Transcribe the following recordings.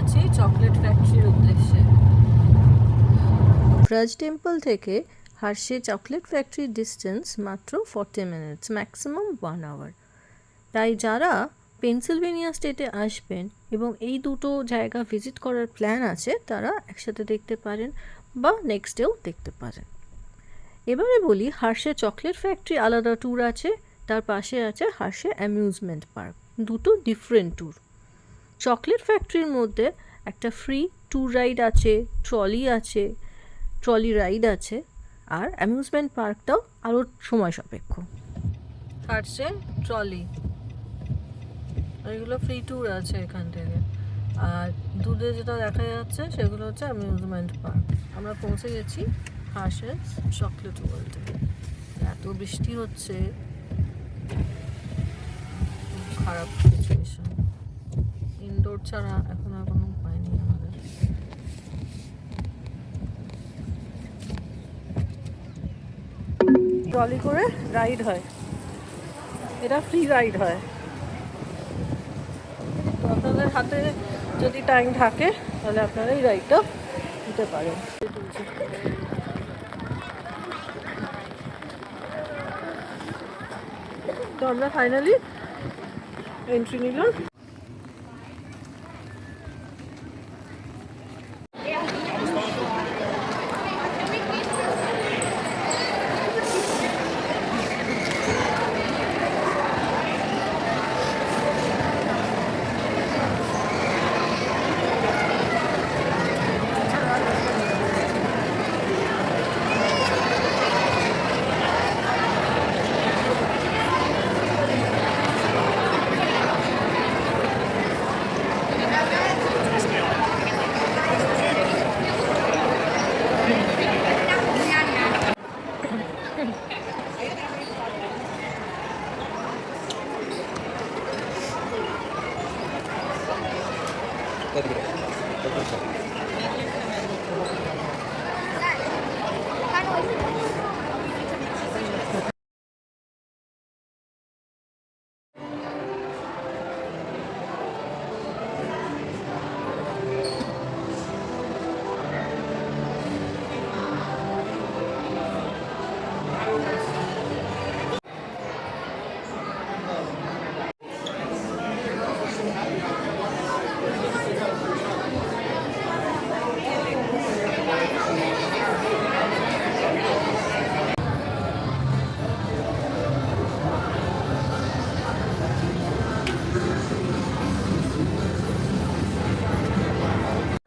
যাচ্ছি চকলেট ফ্যাক্টরির উদ্দেশ্যে। ব্রাজ টেম্পল থেকে হার্শে চকলেট ফ্যাক্টরির ডিস্টেন্স মাত্র 40 মিনিটস, ম্যাক্সিমাম 1 আওয়ার। তাই যারা পেনসিলভেনিয়া স্টেটে আসবেন এবং এই দুটো জায়গা ভিজিট করার প্ল্যান আছে তারা একসাথে দেখতে পারেন বা নেক্সট ডেও দেখতে পারেন। এবারে বলি, হার্শে চকলেট ফ্যাক্টরি আলাদা ট্যুর আছে, তার পাশে আছে হার্শে অ্যামিউজমেন্ট পার্ক, দুটো ডিফারেন্ট ট্যুর। চকলেট ফ্যাক্টরির মধ্যে একটা ফ্রি ট্যুর রাইড আছে, ট্রলি রাইড আছে, আর অ্যামিউজমেন্ট পার্কটাও আরও সময় সাপেক্ষ। হার্শে ট্রলি, এগুলো ফ্রি ট্যুর আছে এখান থেকে। আর দূরে যেটা দেখা যাচ্ছে সেগুলো হচ্ছে অ্যামিউজমেন্ট পার্ক। আমরা পৌঁছে গেছি হার্শে চকলেট ওয়ার্ল্ডে। এত বৃষ্টি হচ্ছে, খারাপ সিচুয়েশন। ইনডোর ছাড়া এখন আর কোনো উপায় নেই আমাদের। ট্রলি করে রাইড হয়, এটা ফ্রি রাইড হয়। তো আপনাদের হাতে যদি টাইম থাকে তাহলে আপনারা এই রাইডটা দিতে পারেন। তো আমরা ফাইনালি এন্ট্রি নিলাম।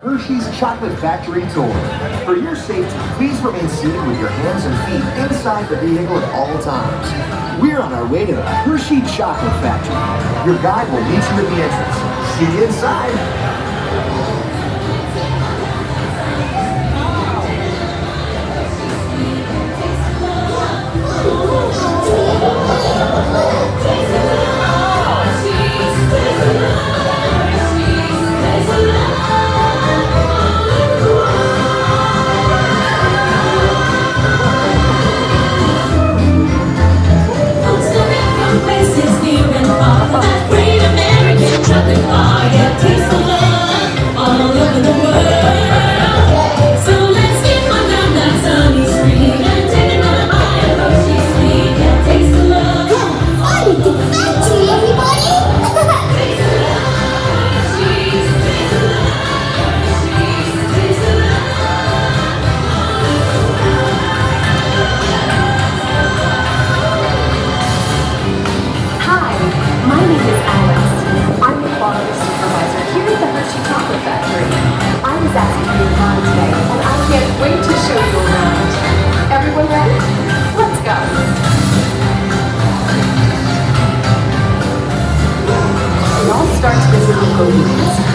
Hershey's Chocolate Factory Tour. For your safety, please remain seated with your hands and feet inside the vehicle at all times. We're on our way to the Hershey Chocolate Factory. Your guide will meet you at the entrance. See you inside.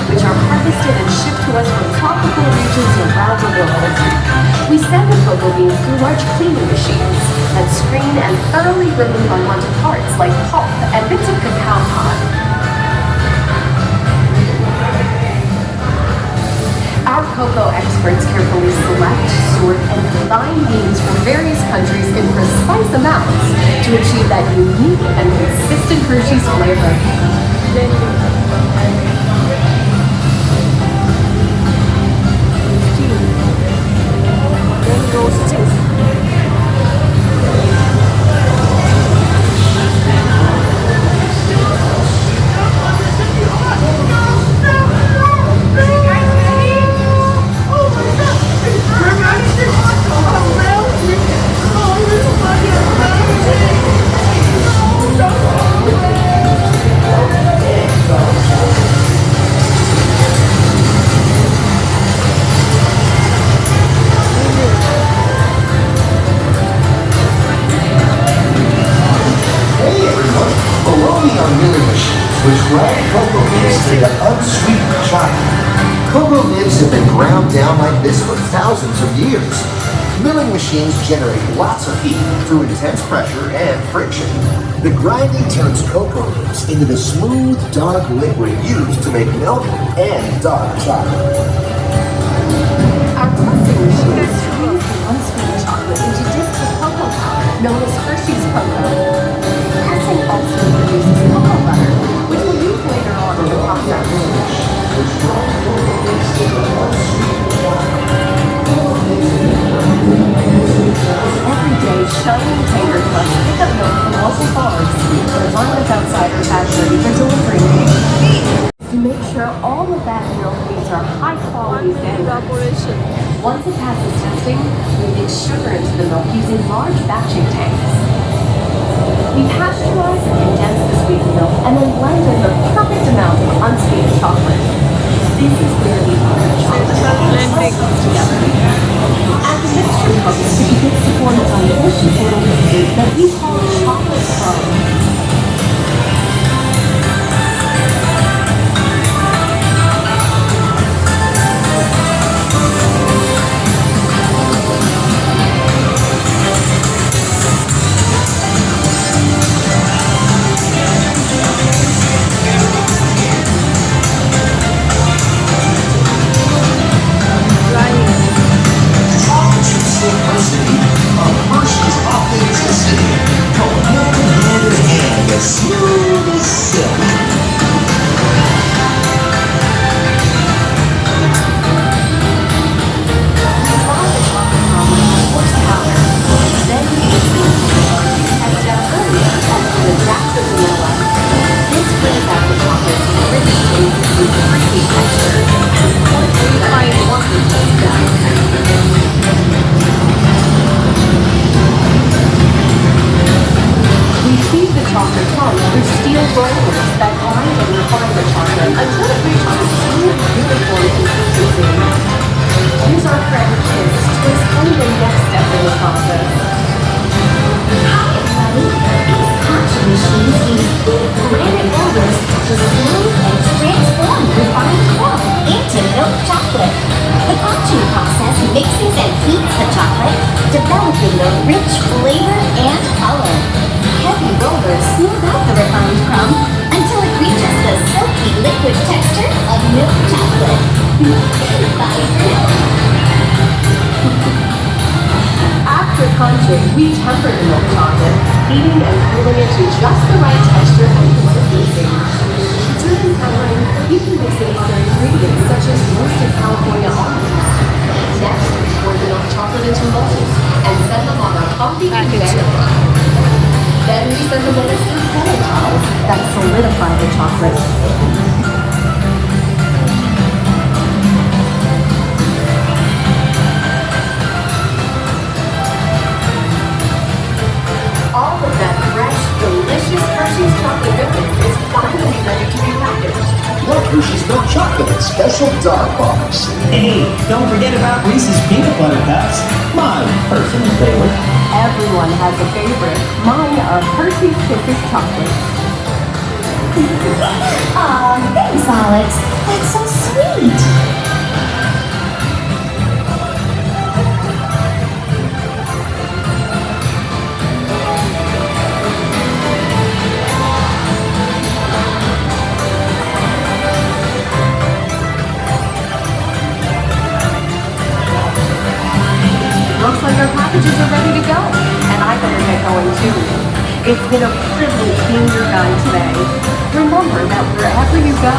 Which are harvested and shipped to us from tropical regions around the world. We send the cocoa beans through large cleaning machines that screen and thoroughly remove unwanted parts like pulp and bits of cacao pod. Our cocoa experts carefully select, sort, and combine beans from various countries in precise amounts to achieve that unique and consistent Hershey's flavor. moving on milling machines, which grind cocoa nibs into unsweetened chocolate. Cocoa nibs have been ground down like this for thousands of years. Milling machines generate lots of heat through intense pressure and friction. The grinding turns cocoa nibs into the smooth, dark liquid used to make milk and dark chocolate. Our pressing machine squeezes the unsweetened chocolate into discs of cocoa powder, known as Hershey's cocoa. Pressing also produces cocoa butter, which we'll use later on in the process. Every day, shining tanker trucks pick up milk from local farms and run us outside our factory for delivery. To make sure all of that milk meets our high-quality standards. Once it passes testing, we mix sugar into the milk using large batching tanks. We pasteurize and condense the sweetened milk and then blend in the perfect amount of unsweetened chocolate. This is where the chocolate comes together. As the mixture cooks, it begins to form a delicious little liquid that we call chocolate foam. Simplicity of Hershey's authenticity. Melting hand in hand as smooth as silk. Then we mix it and down earlier and the dash of vanilla. This brings out the chocolate's rich taste with creamy texture. We feed the chocolate tongue through steel rollers that grind and refine the chocolate until it reaches a smooth, uniform consistency. Here's our friend Kiss to explain the next step in the process. Hi everybody, these punching machines use big granite rollers to smooth and transform refined corn into milk chocolate. The punching process mixes and heats the chocolate, developing a rich flavor and color. Heavy rollers smooth out the refined crumb until it reaches the silky liquid texture of milk chocolate. Bye for now. After punching, we temper the milk chocolate, heating and cooling it to just the right texture and consistency. During tempering, you can mix in other ingredients such as roasted California almonds. Next, pour the milk chocolate into molds and send them on a coffee conveyor. Then we send the molds through cooling towels that solidify the chocolate. All of that fresh, delicious Hershey's chocolate goodness is finally ready to be packaged. Love Hershey's milk chocolate special dark box. Hey, don't forget about Reese's peanut butter cups. My personal favorite. Everyone has a favorite. Mine are Hershey's Kisses chocolate. Aw, thanks, Alex. That's so sweet. Looks like our packages are ready to go, and I better get going too. It's been a privilege being your guide today. Remember that wherever you go,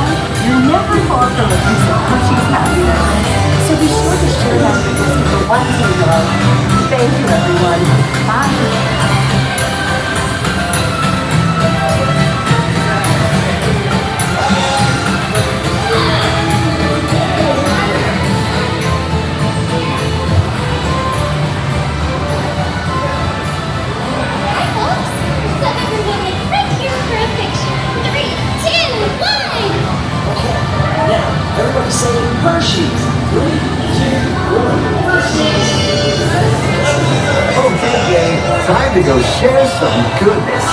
you're never far from a piece of Hershey's happiness. So be sure to share that goodness with the ones you love. Thank you, everyone. Bye. Hi, folks. So everyone is right here for a picture. 3, 2, 1. Now, everybody say Hershey's. 3, 2, 1. Hershey's. Okay, gang, time to go share some goodness.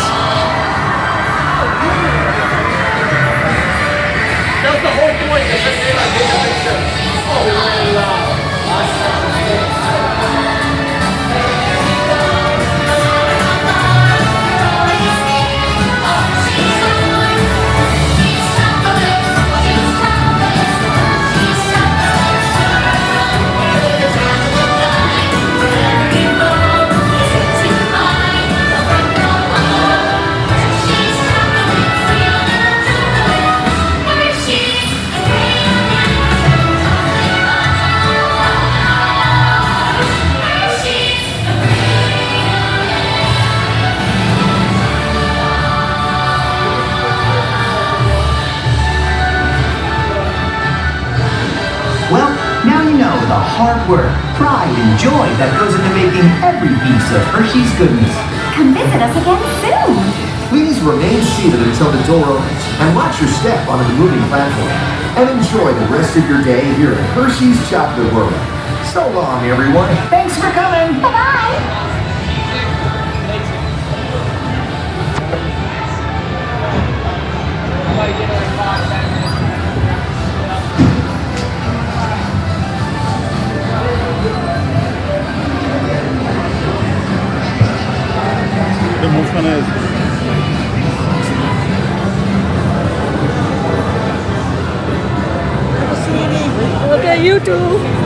hard work, pride, and joy that goes into making every piece of Hershey's goodness. Come visit us again soon. Please remain seated until the door opens and watch your step onto the moving platform. And enjoy the rest of your day here at Hershey's Chocolate World. So long, everyone. Thanks for coming. Bye-bye. Okay, you too.